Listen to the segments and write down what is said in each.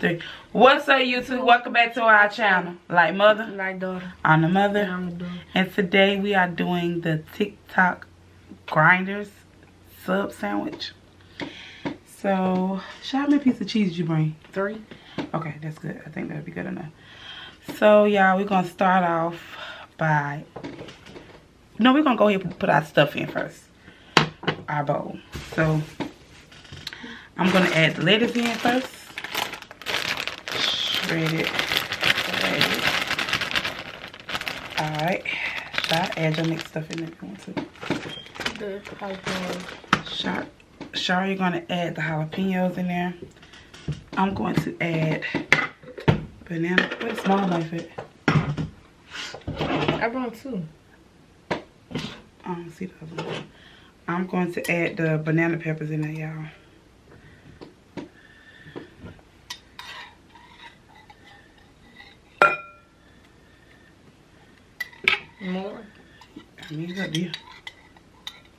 3. What's up, YouTube? Welcome back to our channel. Like mother, like daughter. I'm the mother. And I'm the daughter. And today we are doing the TikTok grinders sub sandwich. So, how many pieces of cheese did you bring? 3. Okay, that's good. I think that'll be good enough. So, y'all, we're gonna start off by. No, we're gonna go ahead and put our stuff in first. Our bowl. So, I'm gonna add the lettuce in first. Shred it. Alright. Add your mixed stuff in there if you want to. The jalapenos. Shar, you're gonna add the jalapenos in there. I'm going to add banana. Where's the small knife at? I brought 2. I don't see the other one. I'm going to add the banana peppers in there, y'all. More? I mean, it's up to you.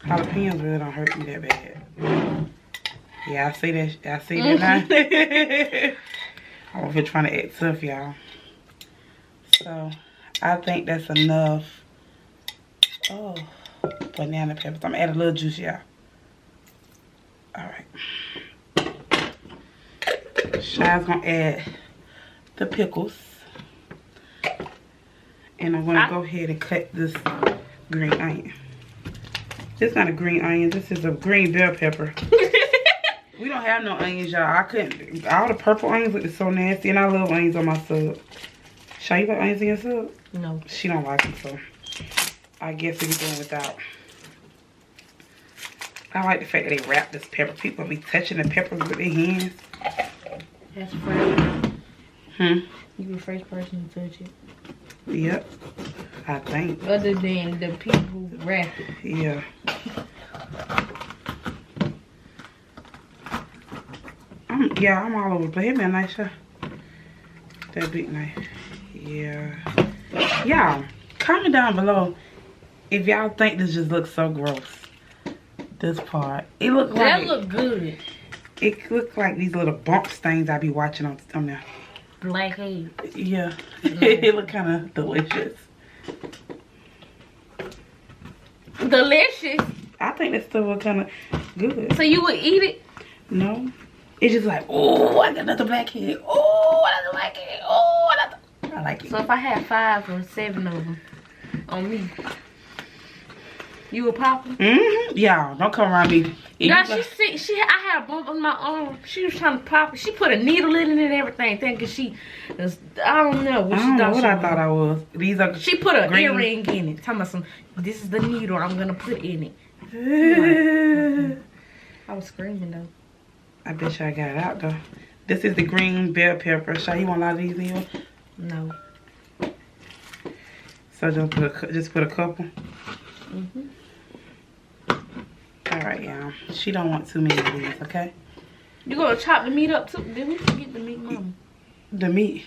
Jalapenos really don't hurt me that bad. Yeah, I see that. I see that now. I'm over here trying to act tough, y'all. So, I think that's enough. Oh, banana peppers. I'm gonna add a little juice, y'all. Alright. Shy's gonna add the pickles. And I'm gonna go ahead and cut this green onion. This is not a green onion. This is a green bell pepper. We don't have no onions, y'all. I couldn't. All the purple onions look so nasty. And I love onions on my sub. Shy, you like onions in your sub? No. She don't like them, so I guess we be doing without. I like the fact that they wrap this pepper. People be touching the peppers with their hands. That's fresh. You the first person to touch it. Yep. I think. Other than the people who wrap it. Yeah. I'm all over the place. Hit me a nice shot. That big knife. Yeah. Y'all, comment down below if y'all think this just looks so gross. This part. It look like. That look good. It look like these little bump stains I be watching on there. Black hair. Yeah. It look kind of delicious. Delicious? I think that stuff look kind of good. So you would eat it? No. It's just like, oh, I got another blackhead. Oh, another blackhead. Oh, another. I like it. So if I had 5 or 7 of them on me, you would pop them? Y'all, don't come around me. Girl, I had a bump on my arm. She was trying to pop it. She put a needle in it and everything, thinking she was, I don't know what she thought. I thought I was. These are. She put an earring in it. Talking about this is the needle I'm gonna put in it. I was screaming though. I bet you I got it out though. This is the green bell pepper. Shy, you want a lot of these in yours? No. So just put a couple. Alright, y'all. She don't want too many of these, okay? You gonna chop the meat up too? Did we forget the meat, mama? The meat.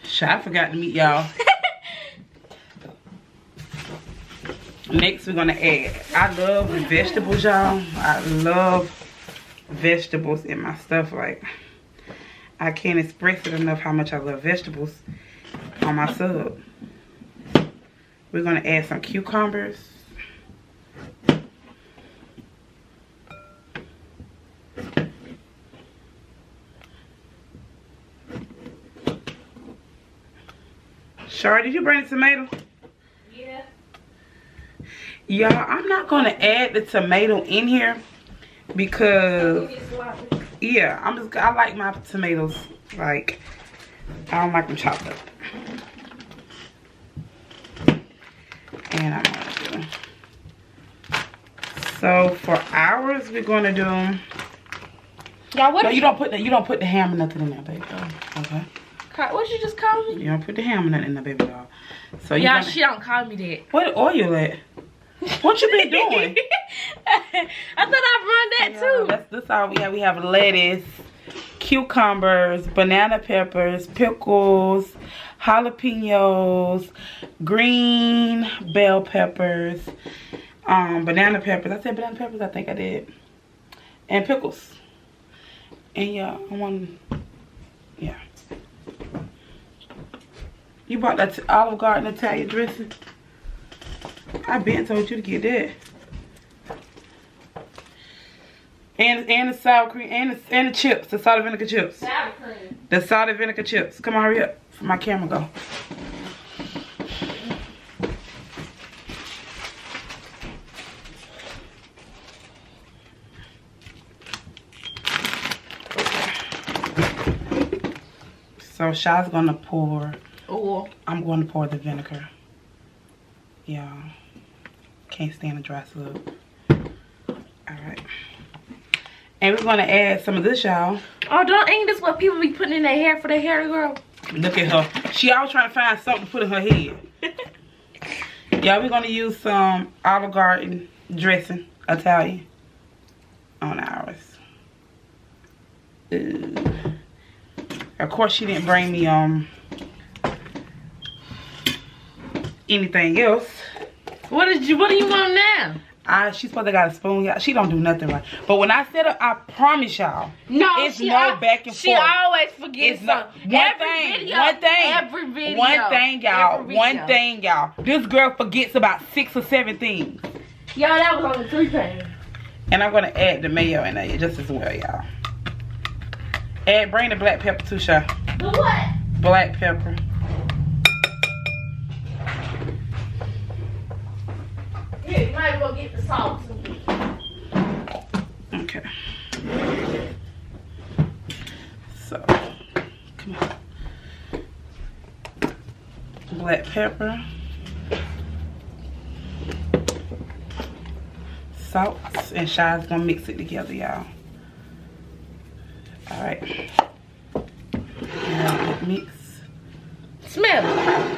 Shy forgot the meat, y'all. Next, we're gonna add. I love vegetables, y'all. I love vegetables in my stuff. Like, I can't express it enough how much I love vegetables on my sub. We're gonna add some cucumbers. Shar, did you bring the tomato? Yeah. Y'all, I'm not gonna add the tomato in here because yeah, I like my tomatoes like I don't like them chopped up. And I'm gonna do. So for ours, we're gonna do. Y'all, what? No, you don't put the ham or nothing in there, baby. Oh, okay. What you just call me? You don't put the ham or nothing in there, baby doll. So y'all, she don't call me that. What oil at? What you been doing? I thought I'd run that too. That's all we have. We have lettuce, cucumbers, banana peppers, pickles, jalapenos, green bell peppers, banana peppers. I said banana peppers, I think I did. And pickles. And yeah, I want Yeah. You bought that Olive Garden Italian dressing? I been told you to get that. And the sour cream and the chips, the salt and vinegar chips. Sour cream. The salt and vinegar chips. Come on, hurry up. For my camera go. So Shy's gonna pour. Or I'm going to pour the vinegar. Yeah. Can't stand a dry slug. Alright. And we're gonna add some of this, y'all. Oh, ain't this what people be putting in their hair for their hair, girl? Look at her. She always trying to find something to put in her head. Yeah, we're gonna use some Olive Garden dressing, Italian, on ours. Of course, she didn't bring me anything else. What do you want now? She's supposed to got a spoon. She don't do nothing right. But when I set up, I promise y'all, no, it's no back and forth. She always forgets something. One thing, y'all. This girl forgets about 6 or 7 things. Y'all, that was only 3 things. And I'm gonna add the mayo in there just as well, y'all. Bring the black pepper too, Shy. The what? Black pepper. Yeah, you might as well get the salt too. Okay. So, come on. Black pepper. Salt. And Shy's gonna mix it together, y'all. Alright. Mix. Smell it.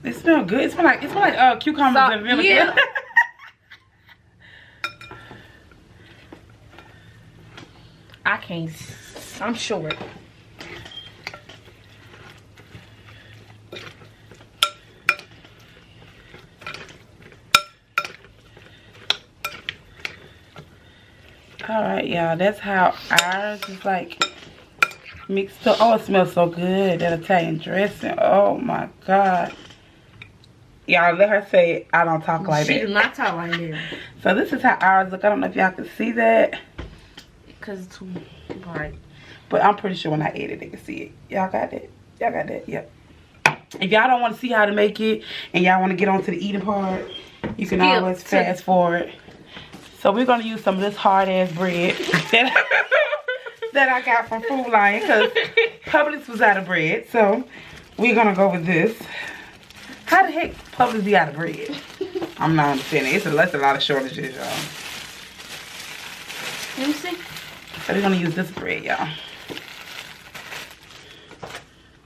It smells good. It smells like cucumbers and vinegar. Yeah. I can't. I'm short. Alright, y'all. That's how ours is like mixed up. Oh, it smells so good. That Italian dressing. Oh my God. Y'all, let her say it. I don't talk like that. She do not talk like that. So this is how ours look. I don't know if y'all can see that. Because it's too bright. But I'm pretty sure when I edit, they can see it. Y'all got that? Y'all got that? Yep. If y'all don't want to see how to make it and y'all want to get on to the eating part, you can always fast forward. So we're going to use some of this hard-ass bread that I got from Food Lion because Publix was out of bread. So we're going to go with this. How the heck Publix be out of bread? I'm not understanding. That's a lot of shortages, y'all. Let me see. So we're going to use this bread, y'all.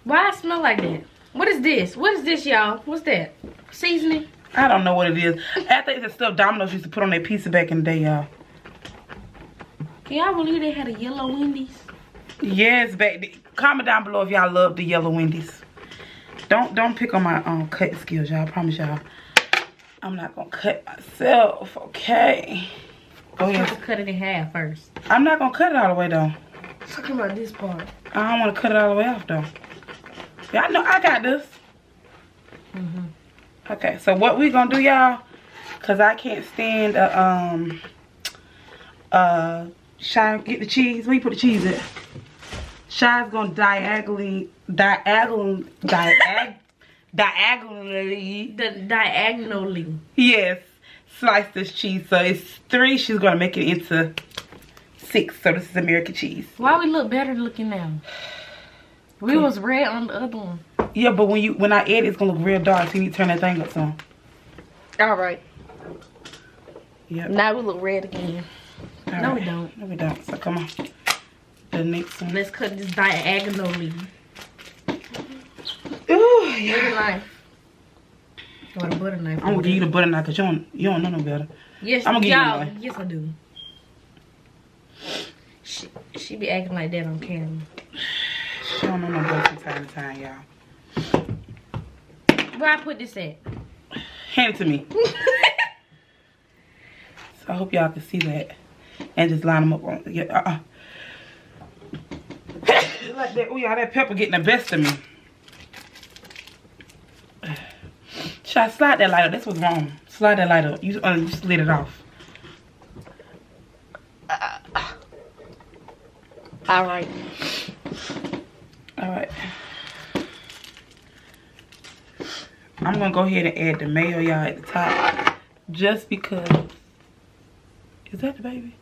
Why it smell like that? What is this? What is this, y'all? What's that? Seasoning? I don't know what it is. I think it's the stuff Domino's used to put on their pizza back in the day, y'all. Can y'all believe they had a yellow Wendy's? Yes, baby. Comment down below if y'all love the yellow Wendy's. Don't pick on my cutting skills, y'all. I promise y'all. I'm not gonna cut myself, okay? Go ahead. To cut it in half first. I'm not gonna cut it all the way though. Talking about this part. I don't want to cut it all the way off though. Y'all know I got this. Okay, so what we gonna do, y'all? Cause I can't stand Shy, get the cheese. Where you put the cheese at? Shy's gonna diagonally. Yes, slice this cheese. So it's 3. She's gonna make it into 6. So this is American cheese. Why we look better looking now? We was red on the other one. Yeah, but when I edit, it's gonna look real dark. So you need to turn that thing up some. All right. Yep. Now we look red again. All no, right. we don't. No, we don't. So come on. The next one. Let's cut this diagonally. Ooh, yeah. Butter knife. Or the butter knife. I'm gonna give you the butter knife because you don't know no better. Yes, I'm gonna give you one. Yes, I do. She be acting like that on camera. She don't know no better from time to time, y'all. Where I put this at? Hand it to me. So I hope y'all can see that. And just line them up on. Yeah, like that. Ooh, y'all, that pepper getting the best of me. Should I slide that light up? That's what's wrong. Slide that light up. You slid it off. All right. All right. I'm gonna go ahead and add the mayo, y'all, at the top, just because. Is that the baby?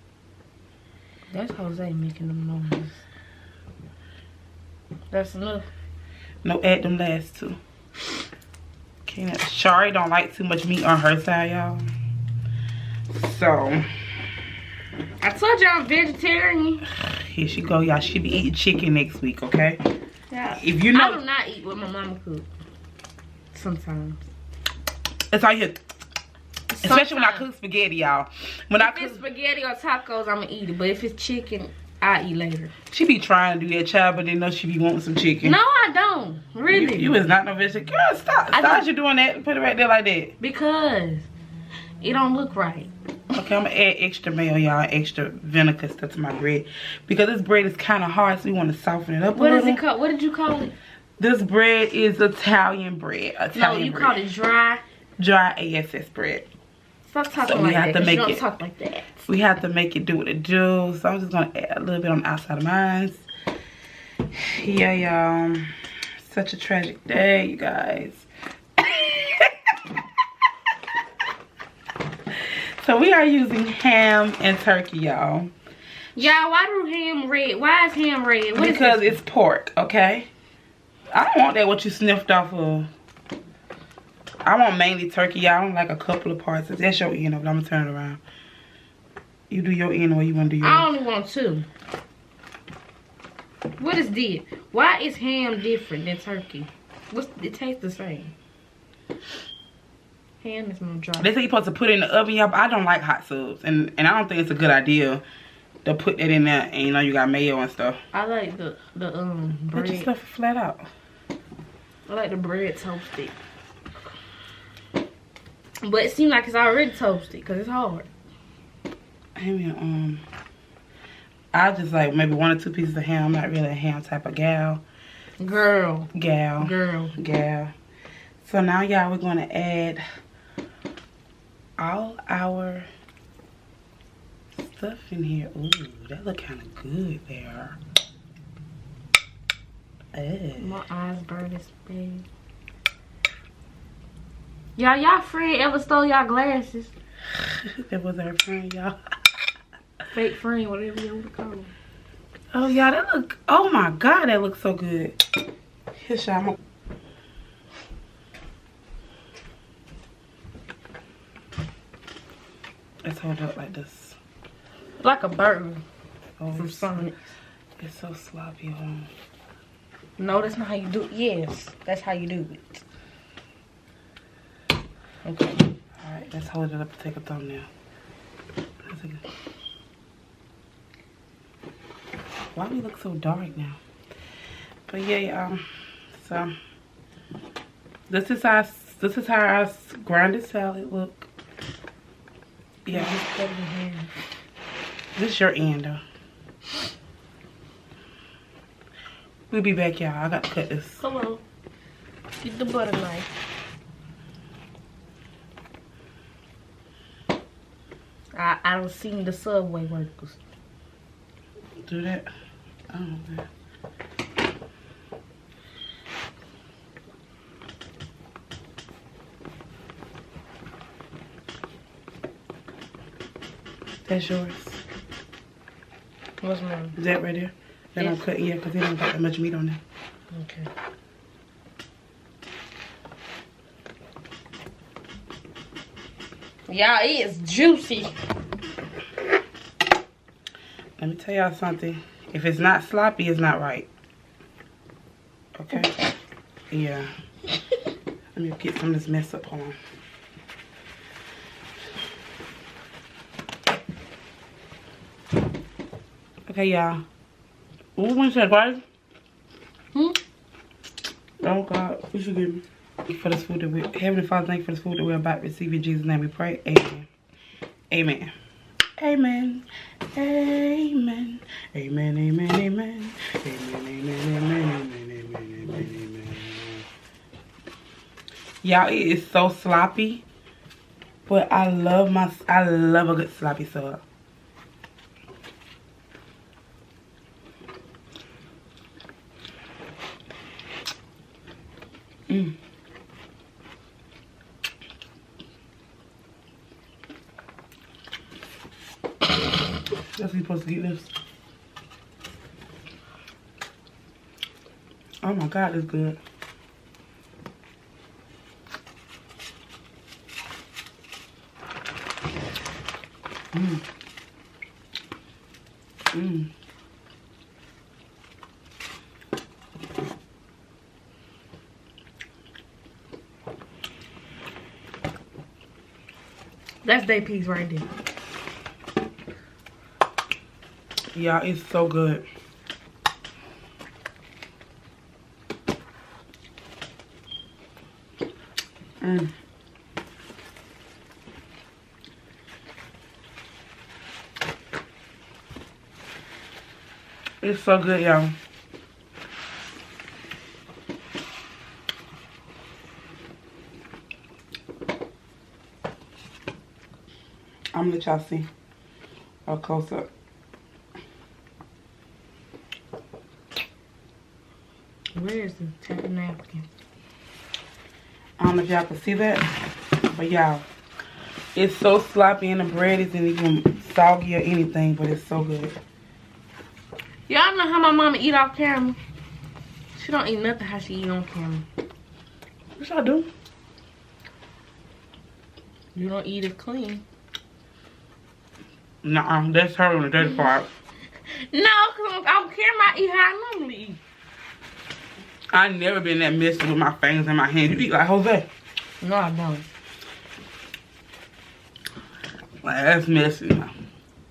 That's Jose making them noises. That's enough. No, add them last two. Okay, Shari don't like too much meat on her side, y'all. So I told you I'm vegetarian. here she go, y'all. She be eating chicken next week, okay? Yeah. If you know, I do not eat what my mama cook. Sometimes. It's all here. Especially when I cook spaghetti, y'all. When I cook it's spaghetti or tacos, I'ma eat it. But if it's chicken, I eat later. She be trying to do that, child, but then know she be wanting some chicken. No, I don't. Really. You is not no vegetarian. Girl, stop. Stop you doing that. Put it right there like that. Because it don't look right. Okay, I'm gonna add extra mayo, y'all, extra vinegar stuff to my bread. Because this bread is kind of hard, so we want to soften it up a little. What is it called? What did you call it? This bread is Italian bread. Italian bread. Call it dry. Dry ASS bread. Stop talking So like we have that. to make you don't it. talk like that. We have to make it do what it do. So I'm just gonna add a little bit on the outside of mine. Yeah, y'all. Such a tragic day, you guys. So we are using ham and turkey, y'all. Y'all, why do ham red? Why is ham red? What because it's pork, okay? I don't want that what you sniffed off of. I want mainly turkey, y'all. I want like a couple of parts. That's your end of it. I'm gonna turn it around. You do your end or you wanna do yours? I only want two. What is this? Why is ham different than turkey? It tastes the same. Ham is more dry. They say you're supposed to put it in the oven, y'all, but I don't like hot subs. And I don't think it's a good idea to put that in there and you know you got mayo and stuff. I like the bread. Put your stuff flat out. I like the bread toasted. But it seems like it's already toasted because it's hard. I mean, I just like maybe 1 or 2 pieces of ham. I'm not really a ham type of gal. Girl. Gal. So now, y'all, we're going to add all our stuff in here. Ooh, that look kind of good there. My eyes burn this big. Y'all friend ever stole y'all glasses? That was our friend, y'all. Fake friend, whatever you want to call them. Oh, y'all, that look, oh my God, that looks so good. Here, y'all. Let's hold it up like this. Like a burger Oh, from Sonic. It's so sloppy, hold on. No, that's not how you do it. Yes, that's how you do it. Okay. Alright, let's hold it up and take a thumbnail. Why do we look so dark now? But yeah, y'all. So this is how our grinded salad look. Yeah. This is your end though. We'll be back, y'all. I got to cut this. Come on. Get the butter knife. I don't see the Subway workers. Do that. I don't know. That's yours. What's mine? Is that right there? That I'm cutting, yeah, because they don't got that much meat on there. Okay. Y'all, it is juicy. Let me tell y'all something. If it's not sloppy, it's not right. Okay? Yeah. Let me get some of this mess up. Hold on. Okay, y'all. What was that, guys? Oh, God. What you give me? For this food that we, Heavenly Father, thank you for this food that we're about to receive. In Jesus' name we pray. Amen. Amen. Amen. Amen. Amen. Amen. Amen. Amen. Amen. Y'all, it is so sloppy. But I love a good sloppy sub. That's how you're supposed to get this. Oh my God, that's good. That's day piece right there. Yeah, it's so good. It's so good, y'all. I'm gonna let y'all see a close up. Where is the tap napkin? I don't know if y'all can see that, but y'all, it's so sloppy and the bread isn't even soggy or anything, but it's so good. Y'all know how my mama eat off camera? She don't eat nothing how she eat on camera. What y'all do? You don't eat it clean. Nuh-uh, that's her on the dirty part. No, because on camera I eat how I normally eat. I never been that messy with my fingers in my hands. You eat like Jose. No, I don't. Like, that's messy now.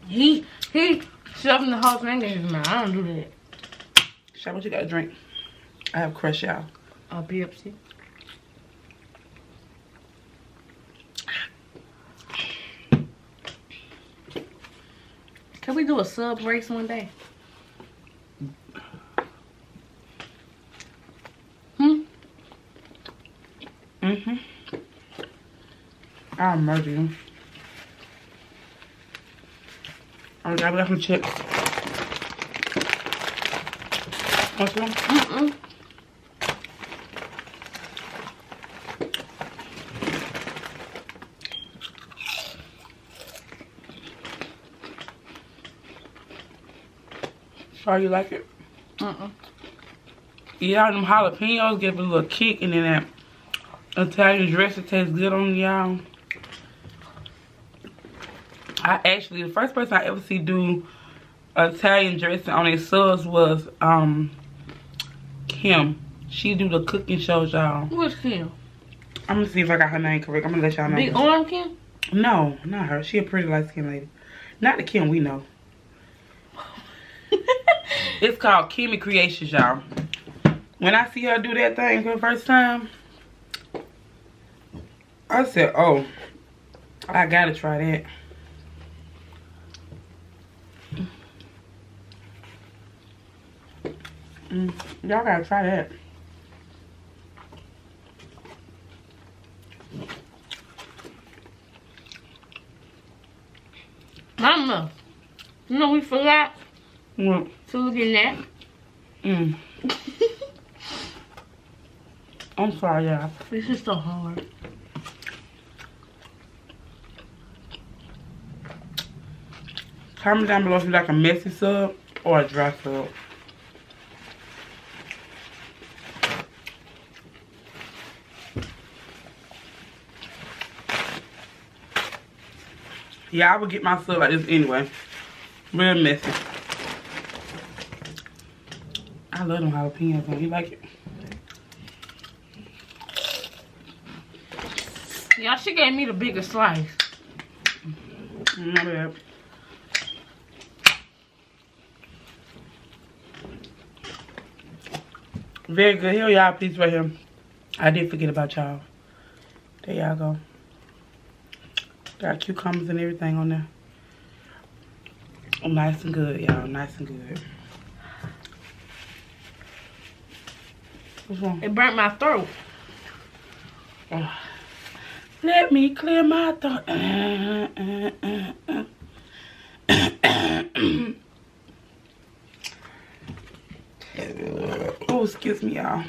He shoving the whole thing in his mouth. I don't do that. Shy, what you got to drink? I have crush, y'all. A Pepsi. Can we do a sub race one day? I'll murder you. Oh, God, we got some chips. Want some? Sorry, you like it? Yeah, them jalapenos give it a little kick, and then that Italian dressing tastes good on y'all. The first person I ever see do Italian dressing on their subs was Kim. She do the cooking shows, y'all. Who's Kim? I'm gonna see if I got her name correct. I'm gonna let y'all know. Big arm Kim? No, not her. She a pretty light skinned lady. Not the Kim we know. It's called Kimmy Creations, y'all. When I see her do that thing for the first time, I said, oh, I gotta try that. Y'all gotta try that. Mama, you know we forgot What? to look in that. I'm sorry, y'all. This is so hard. Comment down below if you like a messy sub or a dry sub. Yeah, I would get my sub like this anyway. Real messy. I love them jalapenos, man. You like it? Y'all, she gave me the biggest slice. My bad. Very good. Here y'all piece right here. I did forget about y'all. There y'all go. Got cucumbers and everything on there. Oh, nice and good, y'all. Nice and good. What's wrong? It burnt my throat. Let me clear my throat. Oh, excuse me, y'all.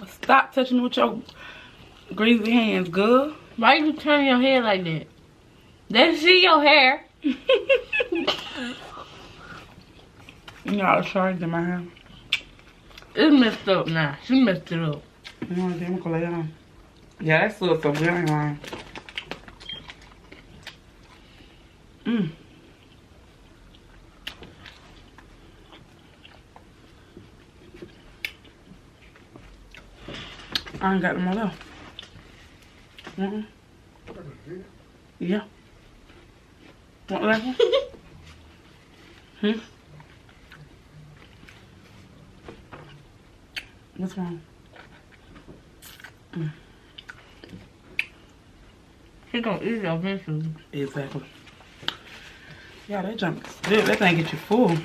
Stop touching me with your greasy hands, girl. Why you turn your hair like that? Let's see your hair. Y'all shards in my hair. It's messed up now. She messed it up. You know what I'm gonna lay down. Yeah, that still so good. I ain't lying. I ain't got them all left. Yeah. Want that one? What's wrong? She gonna eat it eventually. Exactly. Yeah, that junk is good. That thing get you full.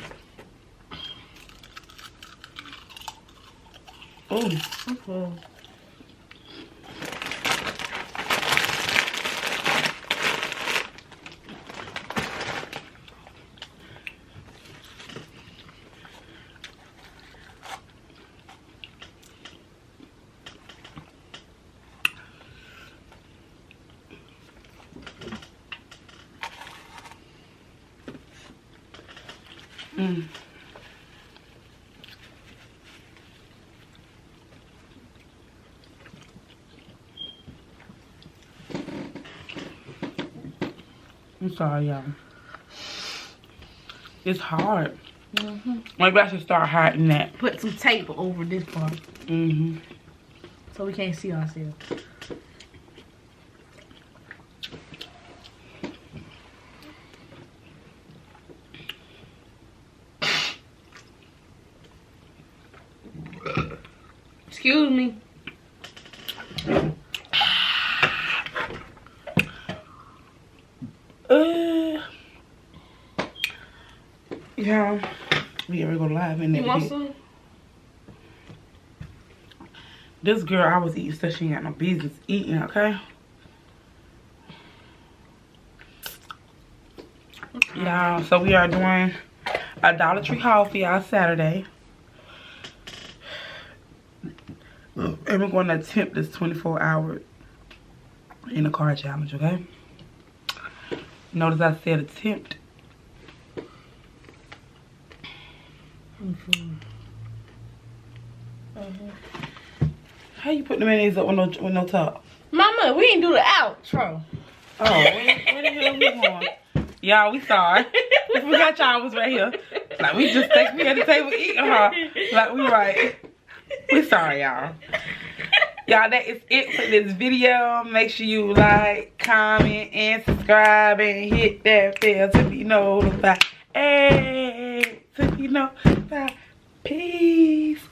Oh. Okay. I'm sorry, y'all. It's hard. Maybe I should start hiding that. Put some tape over this part. So we can't see ourselves. Excuse me. Yeah, we ever go live in that. You want some? This girl, I was eating stuff she ain't got no business eating, okay? Y'all, so we are doing a Dollar Tree haul for y'all Saturday. And we're going to attempt this 24-hour in the car challenge, okay? Notice I said attempt. How you put the mayonnaise up with no top? Mama, we didn't do the outro. Oh, where the hell we going? Y'all, we sorry. We forgot y'all was right here. Like, we just think we at the table eating her. Like, we right. We sorry, y'all. Y'all, that is it for this video. Make sure you like, comment, and subscribe, and hit that bell to be notified. Hey, to be notified. Peace.